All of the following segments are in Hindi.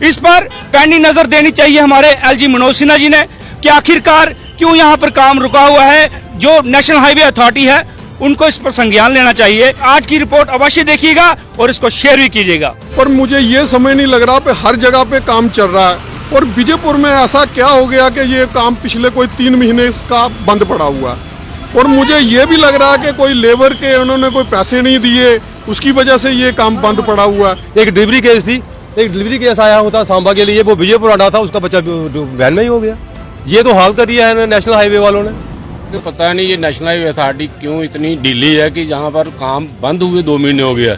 इस पर पैनी नजर देनी चाहिए हमारे एलजी मनोज सिन्हा जी ने कि आखिरकार क्यों यहाँ पर काम रुका हुआ है। जो नेशनल हाईवे अथॉरिटी है उनको इस पर संज्ञान लेना चाहिए। आज की रिपोर्ट अवश्य देखिएगा और इसको शेयर भी कीजिएगा। पर मुझे ये समझ नहीं लग रहा पे हर जगह पे काम चल रहा है और विजयपुर में ऐसा क्या हो गया कि ये काम पिछले कोई 3 महीने का बंद पड़ा हुआ है। और मुझे ये भी लग रहा है कि कोई लेबर के उन्होंने कोई पैसे नहीं दिए, उसकी वजह से ये काम बंद पड़ा हुआ है। एक डिलीवरी केस थी, एक डिलीवरी केस आया होता सांबा के लिए, वो विजयपुर आना था, उसका बच्चा वैन में ही हो गया। ये तो हाल कर दिया है नेशनल हाईवे वालों ने। पता नहीं ये नेशनल हाईवे अथॉरिटी क्यों इतनी ढीली है कि जहाँ पर काम बंद हुए 2 महीने हो गया।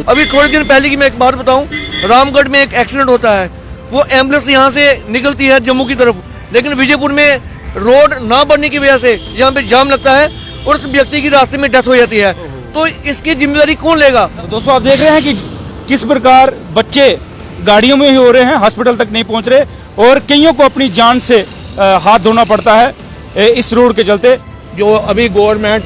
अभी थोड़े दिन पहले की मैं एक बात बताऊं, रामगढ़ में एक एक्सीडेंट होता है, वो एम्बुलेंस यहाँ से निकलती है जम्मू की तरफ, लेकिन विजयपुर में रोड ना बनने की वजह से यहाँ पे जाम लगता है और उस व्यक्ति की रास्ते में डेथ हो जाती है। तो इसकी जिम्मेदारी कौन लेगा? दोस्तों आप देख रहे हैं कि किस प्रकार बच्चे गाड़ियों में ही हो रहे हैं, हॉस्पिटल तक नहीं पहुंच रहे और कईयों को अपनी जान से हाथ धोना पड़ता है इस रोड के चलते। जो अभी गवर्नमेंट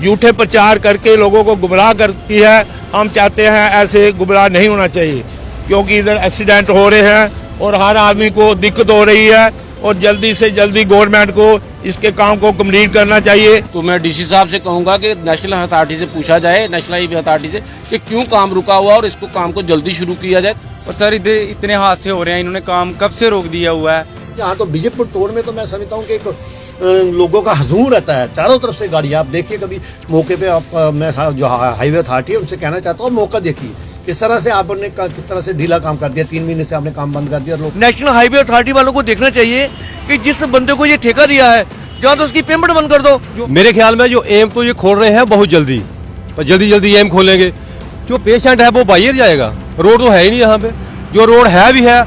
झूठे प्रचार करके लोगों को गुमराह करती है, हम चाहते हैं ऐसे गुमराह नहीं होना चाहिए, क्योंकि इधर एक्सीडेंट हो रहे हैं और हर आदमी को दिक्कत हो रही है और जल्दी से जल्दी गवर्नमेंट को इसके काम को कंप्लीट करना चाहिए। तो मैं डीसी साहब से कहूँगा कि नेशनल अथॉरिटी से पूछा जाए, नेशनल हाईवे अथॉरिटी से, कि क्यों काम रुका हुआ और इसको काम को जल्दी शुरू किया जाए। और सर इतने हादसे हो रहे हैं, इन्होंने काम कब से रोक दिया हुआ है। यहाँ तो विजयपुर टोल में तो मैं समझता हूँ कि एक लोगों का हजूम रहता है, चारों तरफ से गाड़ी। आप देखिए कभी मौके पे आप, मैं जो हाईवे अथॉरिटी है उनसे कहना चाहता हूँ मौका देखिए किस तरह से आपने किस तरह से ढीला काम कर दिया। 3 महीने से आपने काम बंद कर दिया। लोग नेशनल हाईवे अथॉरिटी वालों को देखना चाहिए कि जिस बंदे को ये ठेका दिया है, जहाँ तो उसकी पेमेंट बंद कर दो। मेरे ख्याल में जो एम तो ये खोल रहे हैं बहुत जल्दी, पर जल्दी एम खोलेंगे, जो पेशेंट है वो बाहर जाएगा। रोड तो है ही नहीं यहाँ पे, जो रोड है भी है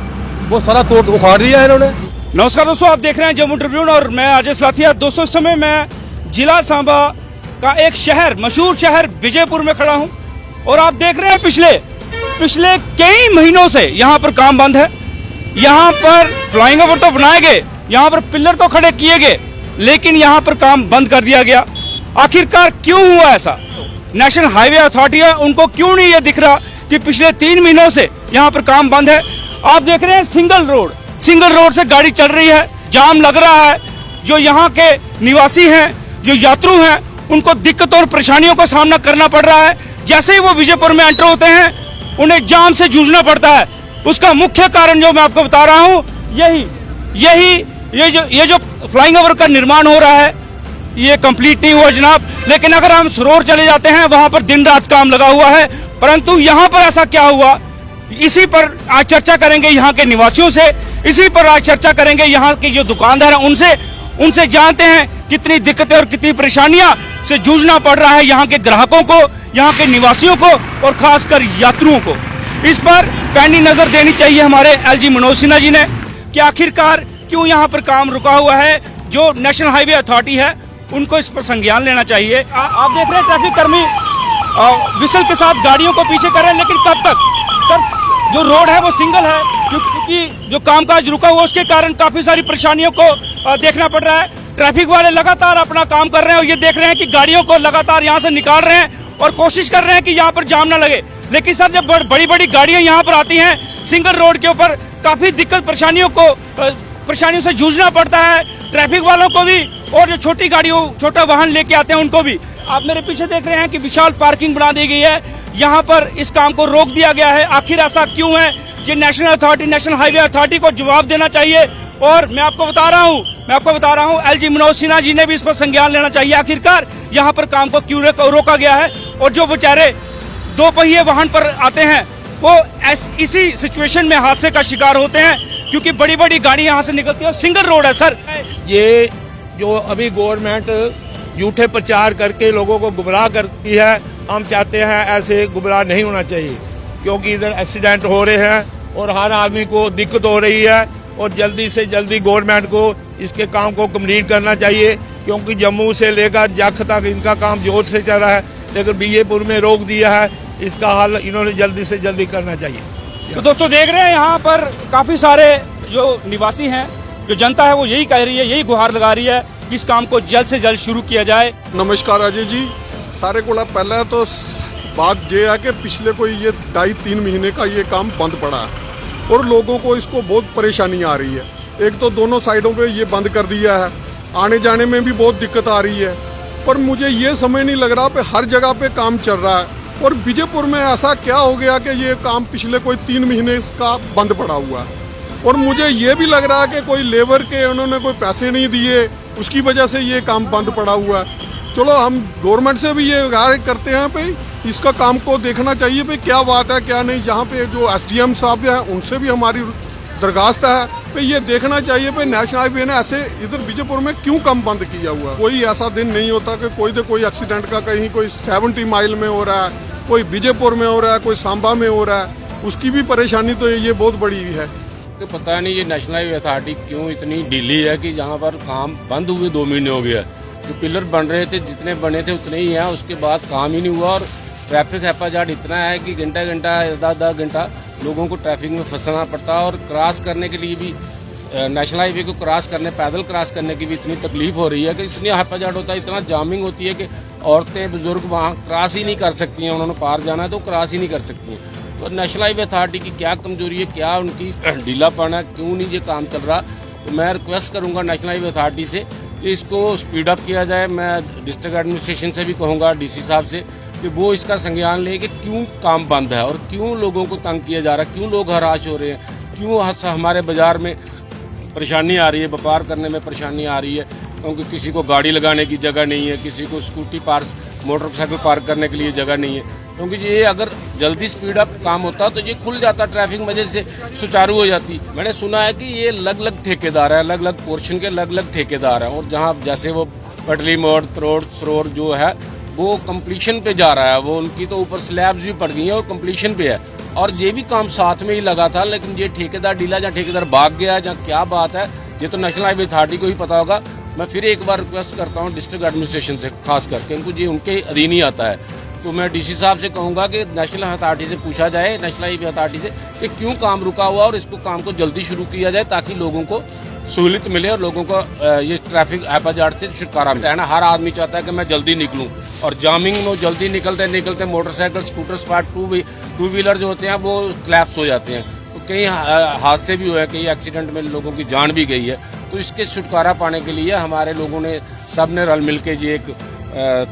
वो सारा तोड़ उखाड़ दिया है इन्होंने। नमस्कार दोस्तों, आप देख रहे हैं जम्मू ट्रिब्यून और मैं अजय साथिया। दोस्तों इस समय मैं जिला सांबा का एक शहर, मशहूर शहर विजयपुर में खड़ा हूं और आप देख रहे हैं पिछले कई महीनों से यहाँ पर काम बंद है। यहाँ पर फ्लाइंग ओवर तो बनाए गए, यहाँ पर पिलर तो खड़े किए गए, लेकिन यहाँ पर काम बंद कर दिया गया। आखिरकार क्यों हुआ ऐसा? नेशनल हाईवे अथॉरिटी है, उनको क्यों नहीं ये दिख रहा कि पिछले 3 महीनों से यहाँ पर काम बंद है। आप देख रहे हैं सिंगल रोड से गाड़ी चल रही है, जाम लग रहा है। जो यहाँ के निवासी हैं, जो यात्रु हैं, उनको दिक्कत और परेशानियों का सामना करना पड़ रहा है। जैसे ही वो विजयपुर में एंटर होते हैं उन्हें जाम से जूझना पड़ता है। उसका मुख्य कारण जो मैं आपको बता रहा हूँ, ये जो फ्लाइंग ओवर का निर्माण हो रहा है ये कंप्लीट नहीं हुआ जनाब। लेकिन अगर हम सरोवर चले जाते हैं वहां पर दिन रात काम लगा हुआ है, परंतु यहाँ पर ऐसा क्या हुआ, इसी पर आज चर्चा करेंगे यहाँ के निवासियों से। इसी पर आज चर्चा करेंगे यहाँ के जो दुकानदार हैं उनसे जानते हैं कितनी दिक्कतें और कितनी परेशानियां से जूझना पड़ रहा है यहाँ के ग्राहकों को, यहाँ के निवासियों को और खासकर यात्रियों को। इस पर पैनी नजर देनी चाहिए हमारे एलजी मनोज सिन्हा जी ने कि आखिरकार क्यों यहाँ पर काम रुका हुआ है। जो नेशनल हाईवे अथॉरिटी है उनको इस पर संज्ञान लेना चाहिए। आप देख रहे हैं ट्रैफिक कर्मी विसल के साथ गाड़ियों को पीछे कर रहे हैं, लेकिन कब तक? सर जो रोड है वो सिंगल है, क्योंकि जो कामकाज रुका हुआ उसके कारण काफी सारी परेशानियों को देखना पड़ रहा है। ट्रैफिक वाले लगातार अपना काम कर रहे हैं और ये देख रहे हैं कि गाड़ियों को लगातार यहाँ से निकाल रहे हैं और कोशिश कर रहे हैं कि यहाँ पर जाम ना लगे। लेकिन सर जब बड़ी गाड़ियां यहाँ पर आती हैं सिंगल रोड के ऊपर, काफी दिक्कत परेशानियों से जूझना पड़ता है ट्रैफिक वालों को भी और जो छोटा वाहन लेके आते हैं उनको भी। आप मेरे पीछे देख रहे हैं कि विशाल पार्किंग बना दी गई है, यहाँ पर इस काम को रोक दिया गया है। आखिर ऐसा क्यों है? ये नेशनल हाईवे अथॉरिटी को जवाब देना चाहिए। और मैं आपको बता रहा हूँ एलजी मनोज सिन्हा जी ने भी इस पर संज्ञान लेना चाहिए। आखिरकार यहाँ पर काम को क्यों रोका गया है और जो बेचारे 2 पहिए वाहन पर आते हैं वो इसी सिचुएशन में हादसे का शिकार होते हैं, क्योंकि बड़ी गाड़ी यहाँ से निकलती है। सिंगल रोड है सर। ये जो अभी गवर्नमेंट झूठे प्रचार करके लोगों को गुमराह करती है, हम चाहते हैं ऐसे गुमराह नहीं होना चाहिए, क्योंकि इधर एक्सीडेंट हो रहे हैं और हर आदमी को दिक्कत हो रही है और जल्दी से जल्दी गवर्नमेंट को इसके काम को कंप्लीट करना चाहिए, क्योंकि जम्मू से लेकर जख तक इनका काम जोर से चल रहा है, लेकिन विजयपुर में रोक दिया है। इसका हल इन्होंने जल्दी से जल्दी करना चाहिए। तो दोस्तों देख रहे हैं यहाँ पर काफी सारे जो निवासी हैं, जो जनता है वो यही कह रही है, यही गुहार लगा रही है कि इस काम को जल्द से जल्द शुरू किया जाए। नमस्कार अजय जी, सारे को पहले तो बात ये है कि पिछले कोई ये 2.5-3 महीने का ये काम बंद पड़ा है और लोगों को इसको बहुत परेशानी आ रही है। एक तो दोनों साइडों पे ये बंद कर दिया है, आने जाने में भी बहुत दिक्कत आ रही है। पर मुझे ये समझ नहीं लग रहा कि हर जगह पे काम चल रहा है और बीजेपुर में ऐसा क्या हो गया कि ये काम पिछले कोई 3 महीने का बंद पड़ा हुआ है। और मुझे ये भी लग रहा है कि कोई लेबर के उन्होंने कोई पैसे नहीं दिए, उसकी वजह से ये काम बंद पड़ा हुआ है। चलो हम गवर्नमेंट से भी ये गुहार करते हैं भाई इसका काम को देखना चाहिए भाई क्या बात है क्या नहीं। यहाँ पे जो SDM साहब हैं उनसे भी हमारी दरखास्त है भाई ये देखना चाहिए भाई नेशनल हाईवे ने ऐसे इधर बीजेपुर में क्यों काम बंद किया हुआ है। कोई ऐसा दिन नहीं होता कि कोई तो कोई एक्सीडेंट का कहीं कोई 70 माइल में हो रहा है, कोई बीजेपुर में हो रहा है, कोई सांबा में हो रहा है, उसकी भी परेशानी तो ये बहुत बड़ी है। तो पता नहीं ये नेशनल हाईवे अथॉरिटी क्यों इतनी ढीली है कि जहाँ पर काम बंद हुए 2 महीने हो गया। जो पिलर बन रहे थे जितने बने थे उतने ही हैं, उसके बाद काम ही नहीं हुआ और ट्रैफिक हेफाजात इतना है कि घंटा घंटा 10-10 घंटा लोगों को ट्रैफिक में फंसना पड़ता है। और क्रॉस करने के लिए भी नेशनल हाईवे को क्रॉस करने पैदल क्रॉस करने की भी इतनी तकलीफ हो रही है कि इतनी हेफाजात होता है, इतना जामिंग होती है कि औरतें बुजुर्ग वहाँ क्रॉस ही नहीं कर सकती हैं। उन्होंने पार जाना है तो क्रॉस ही नहीं कर सकती हैं। तो नेशनल हाईवे अथॉरिटी की क्या कमजोरी है, क्या उनकी ढीलापन है, क्यों नहीं ये काम चल रहा। तो मैं रिक्वेस्ट करूँगा नेशनल हाईवे अथॉरिटी से कि इसको स्पीड अप किया जाए। मैं डिस्ट्रिक्ट एडमिनिस्ट्रेशन से भी कहूँगा, DC साहब से, कि वो इसका संज्ञान ले कि क्यों काम बंद है और क्यों लोगों को तंग किया जा रहा है, क्यों लोग हराश हो रहे हैं, क्यों हमारे बाज़ार में परेशानी आ रही है, व्यापार करने में परेशानी आ रही है। क्योंकि किसी को गाड़ी लगाने की जगह नहीं है, किसी को स्कूटी मोटरसाइकिल पार्क करने के लिए जगह नहीं है। क्योंकि ये अगर जल्दी स्पीड अप काम होता तो ये खुल जाता, ट्रैफिक वजह से सुचारू हो जाती। मैंने सुना है कि ये अलग अलग ठेकेदार है, अलग अलग पोर्शन के अलग अलग ठेकेदार हैं। और जहाँ जैसे वो पटली मोड़ त्रोड़ सरोर जो है वो कंप्लीशन पे जा रहा है, वो उनकी तो ऊपर स्लैब्स भी पड़ गई हैं और कंप्लीशन पे है। और ये भी काम साथ में ही लगा था, लेकिन ये ठेकेदार ढीला, या ठेकेदार भाग गया, या क्या बात है, ये तो नेशनल हाईवे अथॉरिटी को ही पता होगा। मैं फिर एक बार रिक्वेस्ट करता हूँ डिस्ट्रिक्ट एडमिनिस्ट्रेशन से, खास करके उनको ये उनके अधीन ही आता है। तो मैं DC साहब से कहूँगा कि नेशनल अथॉरिटी से पूछा जाए, नेशनल हाईवे अथॉरिटी से, कि क्यों काम रुका हुआ और इसको काम को जल्दी शुरू किया जाए ताकि लोगों को सहूलियत मिले और लोगों को ये ट्रैफिक हेफाजात से छुटकारा मिले। ना हर आदमी चाहता है कि मैं जल्दी निकलूं, और जामिंग में जल्दी निकलते मोटरसाइकिल, स्कूटर, स्पार्ट, टू व्हीलर जो होते हैं वो क्लैप्स हो जाते हैं। तो कई हादसे भी हुए, कई एक्सीडेंट में लोगों की जान भी गई है। तो इसके छुटकारा पाने के लिए हमारे लोगों ने सब ने रल मिल के ये एक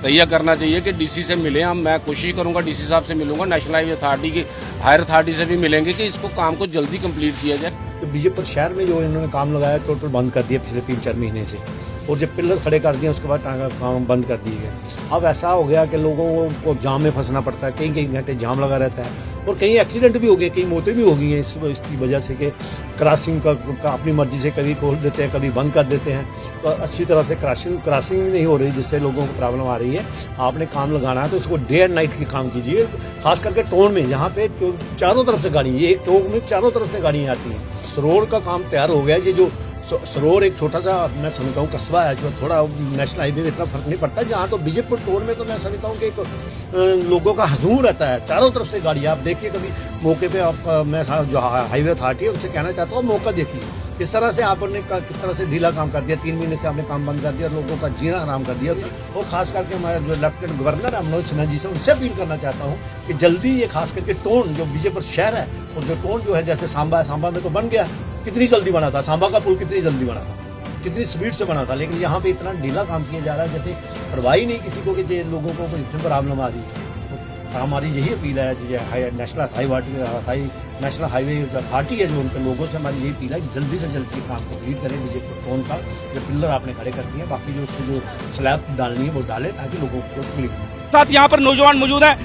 तैयार करना चाहिए कि DC से मिले हम। मैं कोशिश करूंगा DC साहब से मिलूंगा, नेशनल हाईवे अथॉरिटी की हायर अथॉरिटी से भी मिलेंगे कि इसको काम को जल्दी कंप्लीट किया जाए। तो बीजेपुर शहर में जो इन्होंने काम लगाया टोटल बंद कर दिया पिछले 3-4 महीने से, और जब पिलर खड़े कर दिए उसके बाद काम बंद कर दिए गए। अब ऐसा हो गया कि लोगों को जाम में फंसना पड़ता है, कई घंटे जाम लगा रहता है और कई एक्सीडेंट भी हो गए, कई मौतें भी हो गई हैं इसकी वजह से कि क्रॉसिंग का अपनी मर्जी से कभी खोल देते हैं, कभी बंद कर देते हैं। तो अच्छी तरह से क्रॉसिंग नहीं हो रही, जिससे लोगों को प्रॉब्लम आ रही है। आपने काम लगाना है तो उसको डे एंड नाइट की काम कीजिए, खास करके टाउन में जहाँ पे चारों तरफ से गाड़ी, एक चौक में चारों तरफ से गाड़ियाँ आती हैं। सरोर का काम तैयार हो गया। ये जो सरोर एक छोटा सा मैं समझता हूँ कस्बा है, जो थोड़ा नेशनल हाईवे में इतना फर्क नहीं पड़ता। जहाँ तो बीजेपुर टोल में तो मैं समझता हूँ कि एक लोगों का हजूम रहता है, चारों तरफ से गाड़ियाँ। आप देखिए कभी मौके पे मैं जो हाईवे अथॉरिटी है उनसे कहना चाहता हूँ मौका देखिए किस तरह से आपने किस तरह से ढीला काम कर दिया। 3 महीने से आपने काम बंद कर दिया, लोगों का जीना हराम कर दिया। और खास करके हमारे जो लेफ्टिनेंट गवर्नर है मनोज सिन्हा जी से उनसे अपील करना चाहता हूँ कि जल्दी ये खास करके टोन जो बीजेपुर शहर है और जो टोन जो है जैसे सांबा है, सांबा में तो बन गया, कितनी जल्दी बना था सांबा का पुल, कितनी जल्दी बना था, कितनी स्पीड से बना था। लेकिन यहाँ पे इतना ढीला काम किया जा रहा है जैसे परवाह ही नहीं किसी को कि लोगों को इतनी प्रॉब्लम आ रही है। तो हमारी यही अपील है नेशनल हाईवे अथॉरिटी है जो उनके लोगों से हमारी यही अपील है कि जल्दी से जल्दी काम कंप्लीट करें। बीजेपुर टोन का जो पिलर आपने खड़े कर दिए, बाकी जो उसको जो स्लैब डालनी है वो डालें ताकि लोगों को तकलीफ हो। साथ यहाँ पर नौजवान मौजूद हैं।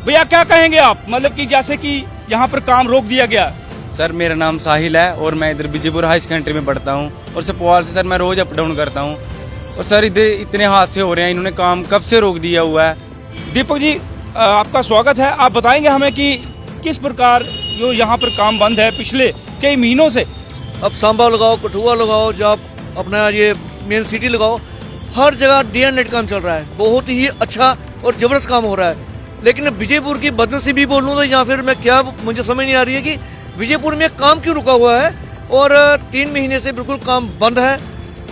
भैया क्या कहेंगे आप, मतलब कि जैसे कि यहाँ पर काम रोक दिया गया। सर मेरा नाम साहिल है और मैं इधर बीजेपुर हाई सेकेंडरी में पढ़ता हूँ और सपोवाल से सर मैं रोज अप डाउन करता हूँ। और सर इधर इतने हादसे हो रहे हैं, इन्होंने काम कब से रोक दिया हुआ है। दीपक जी आपका स्वागत है। आप बताएंगे हमें कि किस प्रकार जो यहाँ पर काम बंद है पिछले कई महीनों से। अब सांबा लगाओ, कठुआ लगाओ, जब अपना ये मेन सिटी लगाओ, हर जगह डे एंड नाइट काम चल रहा है। बहुत ही अच्छा और ज़बरदस्त काम हो रहा है। लेकिन विजयपुर की बदनसीबी बोलूँ तो या फिर मैं क्या, मुझे समझ नहीं आ रही है कि विजयपुर में काम क्यों रुका हुआ है। और 3 महीने से बिल्कुल काम बंद है।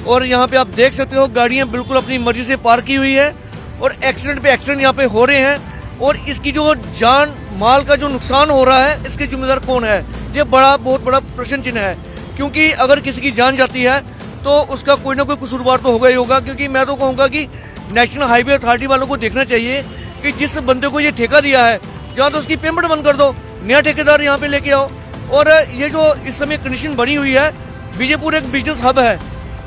और यहाँ पे आप देख सकते हो गाड़ियाँ बिल्कुल अपनी मर्जी से पार्क की हुई है और एक्सीडेंट पे एक्सीडेंट यहाँ पे हो रहे हैं। और इसकी जो जान माल का जो नुकसान हो रहा है इसके जिम्मेदार कौन है, ये बहुत बड़ा प्रश्न चिन्ह है। क्योंकि अगर किसी की जान जाती है तो उसका कोई ना कोई कसूरवार तो होगा ही होगा। क्योंकि मैं तो कहूँगा कि नेशनल हाईवे अथॉरिटी वालों को देखना चाहिए कि जिस बंदे को ये ठेका दिया है, या तो उसकी पेमेंट बंद कर दो, नया ठेकेदार यहाँ पे लेके आओ। और ये जो इस समय कंडीशन बनी हुई है, विजयपुर एक बिजनेस हब है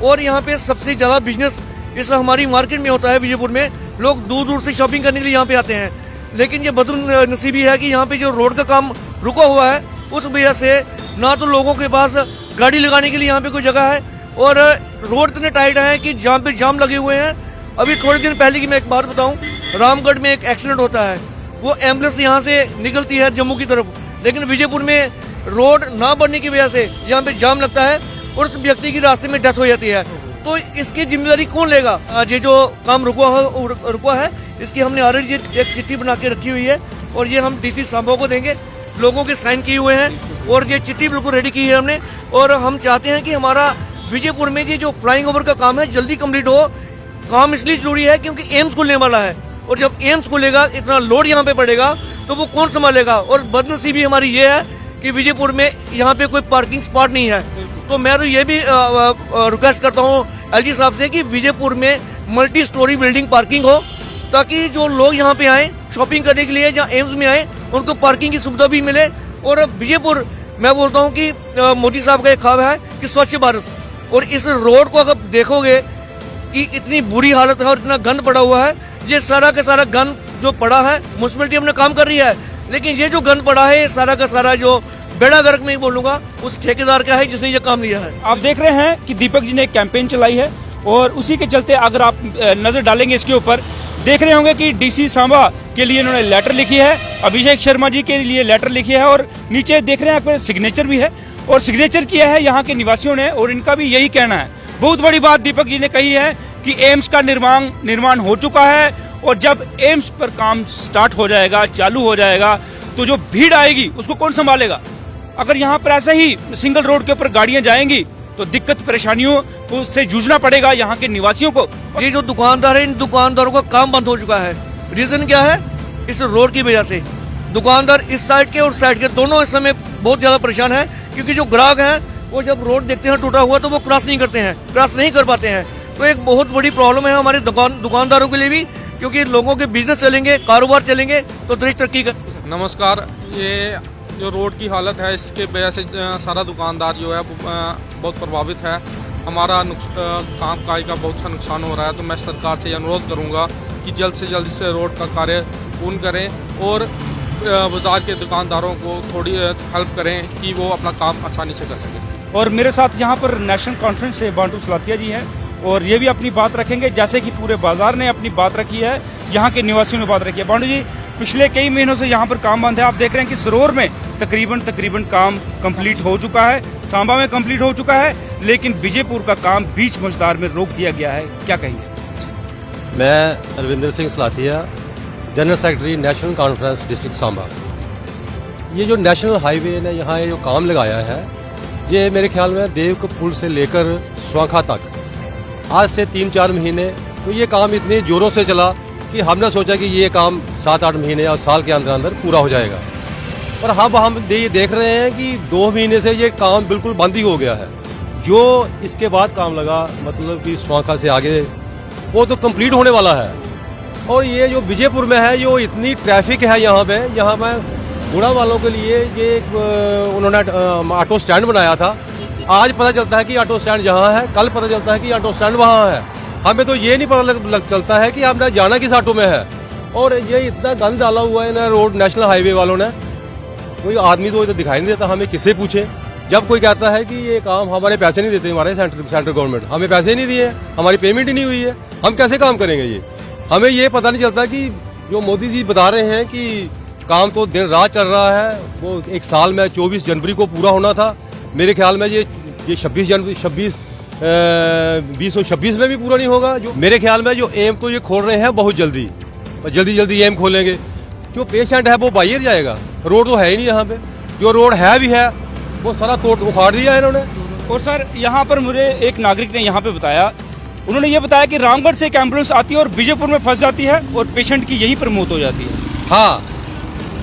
और यहाँ पे सबसे ज़्यादा बिजनेस इस हमारी मार्केट में होता है। विजयपुर में लोग दूर दूर से शॉपिंग करने के लिए यहाँ पे आते हैं। लेकिन ये बदनसीबी है कि यहाँ पे जो रोड का काम रुका हुआ है, उस वजह से ना तो लोगों के पास गाड़ी लगाने के लिए यहाँ पे कोई जगह है, और रोड इतने टाइट है कि जहाँ पे जाम लगे हुए हैं। अभी थोड़े दिन पहले की मैं एक बात बताऊं, रामगढ़ में एक एक्सीडेंट होता है, वो एम्बुलेंस यहाँ से निकलती है जम्मू की तरफ, लेकिन विजयपुर में रोड ना बनने की वजह से यहाँ पे जाम लगता है और उस व्यक्ति की रास्ते में डेथ हो जाती है। तो इसकी जिम्मेदारी कौन लेगा? ये जो काम रुका है इसकी हमने ऑलरेडी एक चिट्ठी बना के रखी हुई है और ये हम डीसी सांबा को देंगे। लोगों के साइन किए हुए हैं और ये चिट्ठी बिल्कुल रेडी की है हमने। और हम चाहते हैं कि हमारा विजयपुर में ये जो फ्लाइंग ओवर का काम है जल्दी कंप्लीट हो। काम इसलिए जरूरी है क्योंकि एम्स खुलने वाला है, और जब एम्स खुलेगा इतना लोड यहाँ पे पड़ेगा तो वो कौन संभालेगा। और बदनसीबी हमारी ये है कि विजयपुर में यहाँ पे कोई पार्किंग स्पॉट नहीं है। तो मैं तो ये भी रिक्वेस्ट करता हूँ एलजी साहब से कि विजयपुर में मल्टी स्टोरी बिल्डिंग पार्किंग हो, ताकि जो लोग यहाँ पे आए शॉपिंग करने के लिए या एम्स में आए उनको पार्किंग की सुविधा भी मिले। और विजयपुर मैं बोलता हूँ कि मोदी साहब का एक ख्वाब है कि स्वच्छ भारत, और इस रोड को अगर देखोगे कि इतनी बुरी हालत है और इतना गंद पड़ा हुआ है। ये सारा का सारा गंद जो पड़ा है म्युनिसिपैलिटी अपने काम कर रही है, लेकिन ये जो गंद पड़ा है ये सारा का सारा जो बेड़ा गर्क में ही बोलूंगा उस ठेकेदार का है जिसने ये काम लिया है। आप देख रहे हैं कि दीपक जी ने एक कैंपेन चलाई है और उसी के चलते अगर आप नजर डालेंगे इसके ऊपर देख रहे होंगे कि डीसी सांबा के लिए इन्होंने लेटर लिखी है, अभिषेक शर्मा जी के लिए लेटर लिखी है और नीचे देख रहे हैं आपको सिग्नेचर भी है और सिग्नेचर किया है यहाँ के निवासियों ने और इनका भी यही कहना है। बहुत बड़ी बात दीपक जी ने कही है कि एम्स का निर्माण हो चुका है और जब एम्स पर काम स्टार्ट हो जाएगा, चालू हो जाएगा, तो जो भीड़ आएगी उसको कौन संभालेगा। अगर यहाँ पर ऐसा ही सिंगल रोड के ऊपर गाड़ियां जाएंगी तो दिक्कत परेशानियों को से जूझना पड़ेगा यहाँ के निवासियों को। ये जो दुकानदार है, इन दुकानदारों का काम बंद हो चुका है। रीजन क्या है? इस रोड की वजह से दुकानदार इस साइड के और साइड के दोनों इस समय बहुत ज्यादा परेशान है, क्योंकि जो ग्राहक हैं वो जब रोड देखते हैं टूटा हुआ तो वो क्रॉस नहीं कर पाते हैं। तो एक बहुत बड़ी प्रॉब्लम है हमारे दुकानदारों के लिए भी, क्योंकि लोगों के बिजनेस चलेंगे, कारोबार चलेंगे तो देश तरक्की कर। नमस्कार। ये जो रोड की हालत है इसके वजह से सारा दुकानदार जो है बहुत प्रभावित है। हमारा काम काज का बहुत सा नुकसान हो रहा है। तो मैं सरकार से अनुरोध करूंगा कि जल्द से जल्द इस रोड का कार्य पूर्ण करें और बाजार के दुकानदारों को थोड़ी हेल्प करें कि वो अपना काम आसानी से कर सकें। और मेरे साथ यहाँ पर नेशनल कॉन्फ्रेंस से बांटू सलाथिया जी हैं और ये भी अपनी बात रखेंगे, जैसे कि पूरे बाजार ने अपनी बात रखी है, यहाँ के निवासियों ने बात रखी है। बांटू जी, पिछले कई महीनों से यहाँ पर काम बंद है। आप देख रहे हैं कि सरोर में तकरीबन काम कंप्लीट हो चुका है, सांबा में कंप्लीट हो चुका है, लेकिन विजयपुर का काम बीच मझदार में रोक दिया गया है। क्या कहेंगे? मैं Ravinder Singh Salathia, general secretary National Conference district Samba. ये जो नेशनल हाईवे ने यहाँ ये जो काम लगाया है, ये मेरे ख्याल में देव पुल से लेकर स्वाखा तक आज से 3-4 महीने तो ये काम इतने जोरों से चला कि हमने सोचा कि ये काम 7-8 महीने और साल के अंदर अंदर पूरा हो जाएगा। पर अब हम ये देख रहे हैं कि 2 महीने से ये काम बिल्कुल बंद ही हो गया है। जो इसके बाद काम लगा, मतलब कि स्वाखा से आगे, वो तो कंप्लीट होने वाला है। और ये जो विजयपुर में है, जो इतनी ट्रैफिक है यहाँ पे, यहाँ में बुढ़ा वालों के लिए ये उन्होंने ऑटो स्टैंड बनाया था। आज पता चलता है कि ऑटो स्टैंड यहाँ है, कल पता चलता है कि ऑटो स्टैंड वहाँ है। हमें तो ये नहीं पता चलता है कि हमने जाना किस ऑटो में है। और ये इतना गंद डाला हुआ है ना रोड नेशनल हाईवे वालों ने, कोई आदमी तो इधर दिखाई नहीं देता। हमें किससे पूछे? जब कोई कहता है कि ये काम हमारे पैसे नहीं देते, हमारे सेंट्रल गवर्नमेंट हमें पैसे नहीं दिए, हमारी पेमेंट ही नहीं हुई है, हम कैसे काम करेंगे? ये हमें ये पता नहीं चलता कि जो मोदी जी बता रहे हैं कि काम तो दिन रात चल रहा है, वो एक साल में 24 जनवरी को पूरा होना था। मेरे ख्याल में ये 2026 में भी पूरा नहीं होगा। जो मेरे ख्याल में जो एम तो ये खोल रहे हैं बहुत जल्दी एम खोलेंगे। जो पेशेंट है वो बाहर जाएगा, रोड तो है ही नहीं यहाँ पे। जो रोड है भी है वो सारा तोड़ उखाड़ दिया है इन्होंने। और सर, यहाँ पर मुझे एक नागरिक ने यहाँ पे बताया, उन्होंने ये बताया कि रामगढ़ से एक एम्बुलेंस आती है और विजयपुर में फंस जाती है और पेशेंट की यहीं पर मौत हो जाती है। हाँ,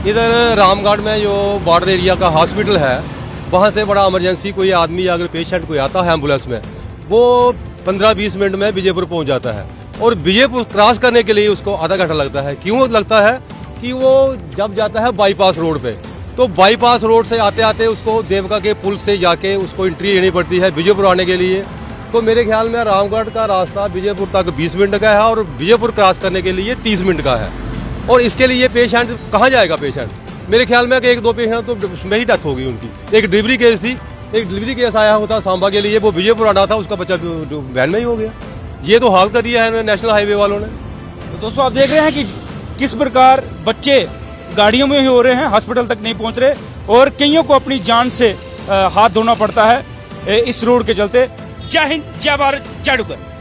इधर रामगढ़ में जो बॉर्डर एरिया का हॉस्पिटल है, वहाँ से बड़ा इमरजेंसी कोई आदमी अगर पेशेंट कोई आता है एम्बुलेंस में, वो 15-20 मिनट में विजयपुर पहुँच जाता है। और विजयपुर क्रॉस करने के लिए उसको आधा घंटा लगता है। क्यों लगता है कि वो जब जाता है बाईपास रोड पे, तो बाईपास रोड से आते आते उसको देवका के पुल से जाके उसको एंट्री लेनी पड़ती है विजयपुर आने के लिए। तो मेरे ख्याल में रामगढ़ का रास्ता विजयपुर तक 20 मिनट का है और विजयपुर क्रॉस करने के लिए 30 मिनट का है। और इसके लिए पेशेंट कहाँ जाएगा? पेशेंट मेरे ख्याल में कि 1-2 पेशेंट तो उसमें ही डेथ होगी उनकी। एक डिलीवरी केस थी, एक डिलीवरी केस आया होता सांबा के लिए, वो विजयपुर आना था, उसका बच्चा वैन में ही हो गया। ये तो हाल कर दिया है नेशनल हाईवे वालों ने। तो दोस्तों आप देख रहे हैं कि किस प्रकार बच्चे गाड़ियों में ही हो रहे हैं, हॉस्पिटल तक नहीं पहुंच रहे और कईयों को अपनी जान से हाथ धोना पड़ता है इस रोड के चलते। जय हिंद, जय भारत, जय डुग्गर।